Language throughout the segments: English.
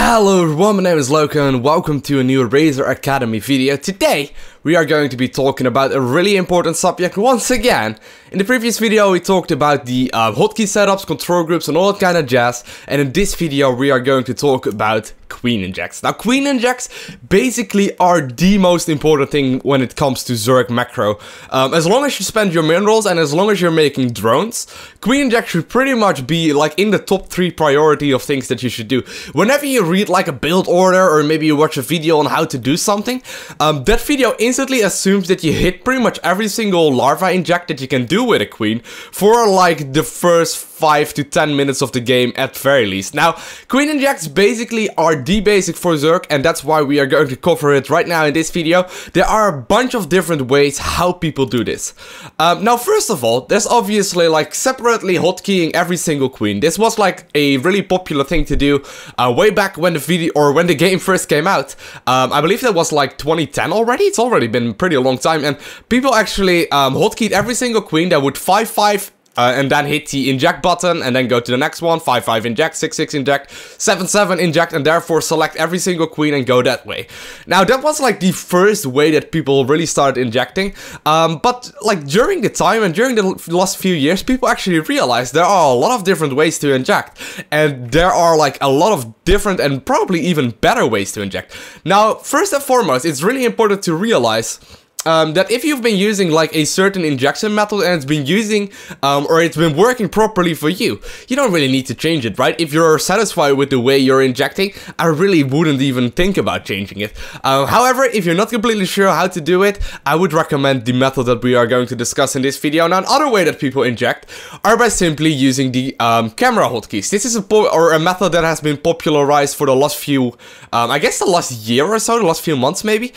Hello everyone, my name is Lowko and welcome to a new Razer Academy video. Today we are going to be talking about a really important subject once again. In the previous video we talked about the hotkey setups, control groups and all that kind of jazz, and in this video we are going to talk about queen injects. Now queen injects basically are the most important thing when it comes to Zerg macro. As long as you spend your minerals and as long as you're making drones, queen injects should pretty much be like in the top 3 priority of things that you should do. Whenever you read like a build order or maybe you watch a video on how to do something, that video instantly assumes that you hit pretty much every single larva inject that you can do with a queen for like the first 5 to 10 minutes of the game at very least. Now, queen injects basically are the basic for Zerg, and that's why we are going to cover it right now in this video. There are a bunch of different ways how people do this. Now, first of all, there's obviously like separately hotkeying every single queen. This was like a really popular thing to do way back when the video or when the game first came out. I believe that was like 2010 already. It's already been pretty a long time, and people actually hotkeyed every single queen that would 5-5 and then hit the inject button and then go to the next one, 5-5 inject, 6-6 inject, 7-7 inject, and therefore select every single queen and go that way. Now that was like the first way that people really started injecting, but like during the time and during the last few years, people actually realized there are a lot of different ways to inject, and there are like a lot of different and probably even better ways to inject. Now, first and foremost, it's really important to realize that if you've been using like a certain injection method and it's been using or it's been working properly for you, you don't really need to change it, right? If you're satisfied with the way you're injecting, I really wouldn't even think about changing it. However, if you're not completely sure how to do it, I would recommend the method that we are going to discuss in this video. Now, another way that people inject are by simply using the camera hotkeys. This is a method that has been popularized for the last few, I guess the last year or so, the last few months maybe,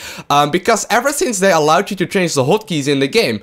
because ever since they allowed you to change the hotkeys in the game,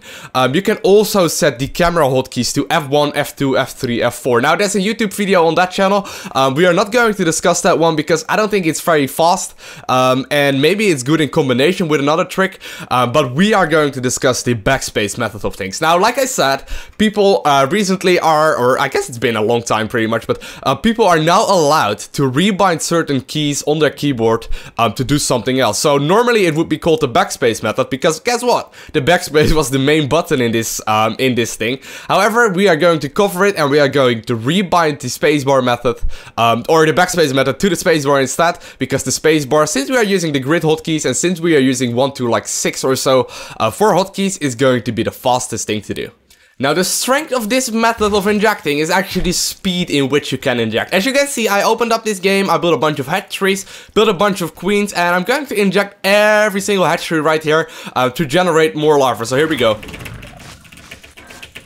you can also set the camera hotkeys to F1, F2, F3, F4. Now there's a YouTube video on that channel. We are not going to discuss that one because I don't think it's very fast, and maybe it's good in combination with another trick, but we are going to discuss the backspace method of things. Now, like I said, people recently are, or I guess it's been a long time pretty much, but people are now allowed to rebind certain keys on their keyboard to do something else. So normally it would be called the backspace method because guess what? The backspace was the main button in this thing. However, we are going to cover it and we are going to rebind the spacebar method or the backspace method to the spacebar instead, because the spacebar, since we are using the grid hotkeys and since we are using 1 to like 6 or so for hotkeys, is going to be the fastest thing to do. Now, the strength of this method of injecting is actually the speed in which you can inject. As you can see, I opened up this game, I built a bunch of hatcheries, built a bunch of queens, and I'm going to inject every single hatchery right here to generate more larvae. So here we go.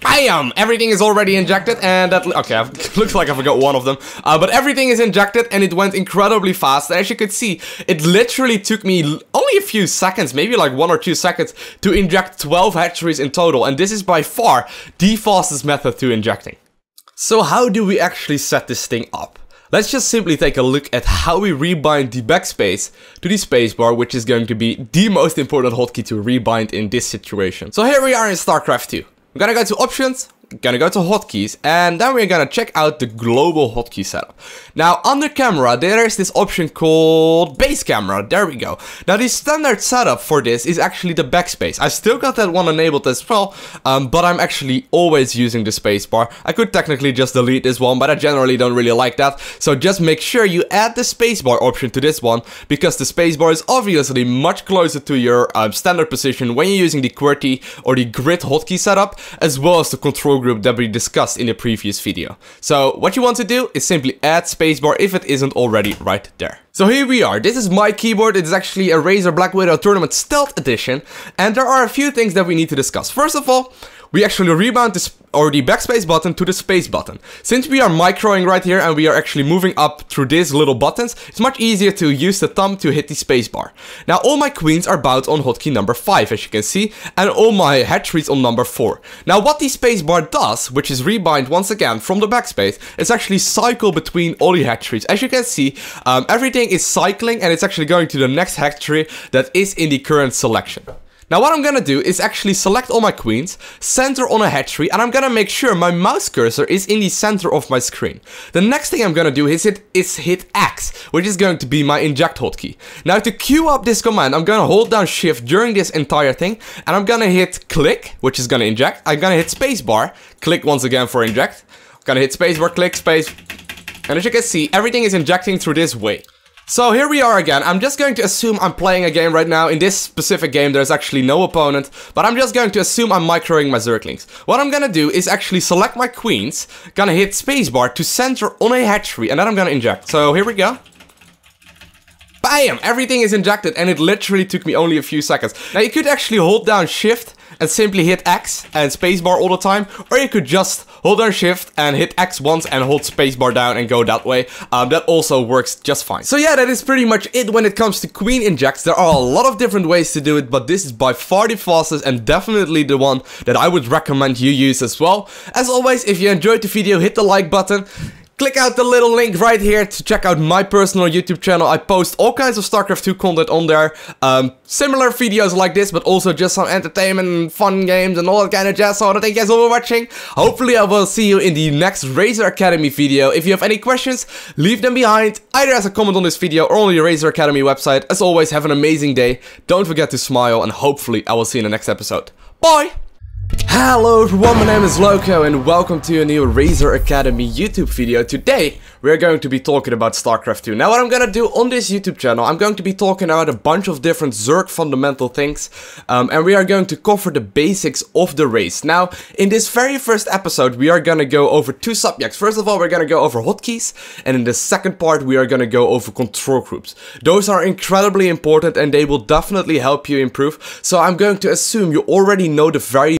Bam! Everything is already injected, and that... Okay, looks like I forgot one of them. But everything is injected, and it went incredibly fast. As you could see, it literally took me only a few seconds, maybe like 1 or 2 seconds, to inject 12 hatcheries in total. And this is by far the fastest method to injecting. So how do we actually set this thing up? Let's just simply take a look at how we rebind the backspace to the spacebar, which is going to be the most important hotkey to rebind in this situation. So here we are in StarCraft 2. I'm gonna go to options, gonna go to hotkeys, and then we're gonna check out the global hotkey setup. Now, under camera, there is this option called base camera. There we go. Now, the standard setup for this is actually the backspace. I still got that one enabled as well, but I'm actually always using the spacebar. I could technically just delete this one, but I generally don't really like that. So just make sure you add the spacebar option to this one, because the spacebar is obviously much closer to your standard position when you're using the QWERTY or the grid hotkey setup, as well as the control group that we discussed in the previous video. So what you want to do is simply add spacebar if it isn't already right there. So here we are. This is my keyboard. It's actually a Razer Black Widow Tournament Stealth Edition, and there are a few things that we need to discuss. First of all, we actually rebound the backspace button to the space button. Since we are microing right here and we are actually moving up through these little buttons, it's much easier to use the thumb to hit the space bar. Now, all my queens are bound on hotkey number 5, as you can see, and all my hatcheries on number 4. Now, what the space bar does, which is rebind once again from the backspace, is actually cycle between all the hatcheries. As you can see, everything is cycling and it's actually going to the next hatchery that is in the current selection. Now what I'm gonna do is actually select all my queens, center on a hatchery, and I'm gonna make sure my mouse cursor is in the center of my screen. The next thing I'm gonna do is hit X, which is going to be my inject hotkey. Now to queue up this command, I'm gonna hold down shift during this entire thing, and I'm gonna hit click, which is gonna inject. I'm gonna hit spacebar, click once again for inject. I'm gonna hit spacebar, click, space, and as you can see, everything is injecting through this way. So here we are again. I'm just going to assume I'm playing a game right now. In this specific game there's actually no opponent, but I'm just going to assume I'm microing my Zerglings. What I'm gonna do is actually select my queens, gonna hit spacebar to center on a hatchery, and then I'm gonna inject. So here we go. Bam! Everything is injected, and it literally took me only a few seconds. Now you could actually hold down shift and simply hit X and spacebar all the time, or you could just hold down shift and hit X once and hold spacebar down and go that way. That also works just fine. So yeah, that is pretty much it when it comes to queen injects. There are a lot of different ways to do it, but this is by far the fastest and definitely the one that I would recommend you use as well. As always, if you enjoyed the video, hit the like button. Click out the little link right here to check out my personal YouTube channel. I post all kinds of StarCraft 2 content on there. Similar videos like this, but also just some entertainment and fun games and all that kind of jazz. So thank you guys all for watching. Hopefully I will see you in the next Razer Academy video. If you have any questions, leave them behind, either as a comment on this video or on the Razer Academy website. As always, have an amazing day. Don't forget to smile, and hopefully I will see you in the next episode. Bye! Hello everyone, my name is Lowko and welcome to a new Razer Academy YouTube video. Today we are going to be talking about StarCraft 2. Now what I'm gonna do on this YouTube channel, I'm going to be talking about a bunch of different Zerg fundamental things, and we are going to cover the basics of the race. Now in this very first episode we are gonna go over two subjects. First of all, we're gonna go over hotkeys, and in the second part we are gonna go over control groups. Those are incredibly important and they will definitely help you improve, so I'm going to assume you already know the very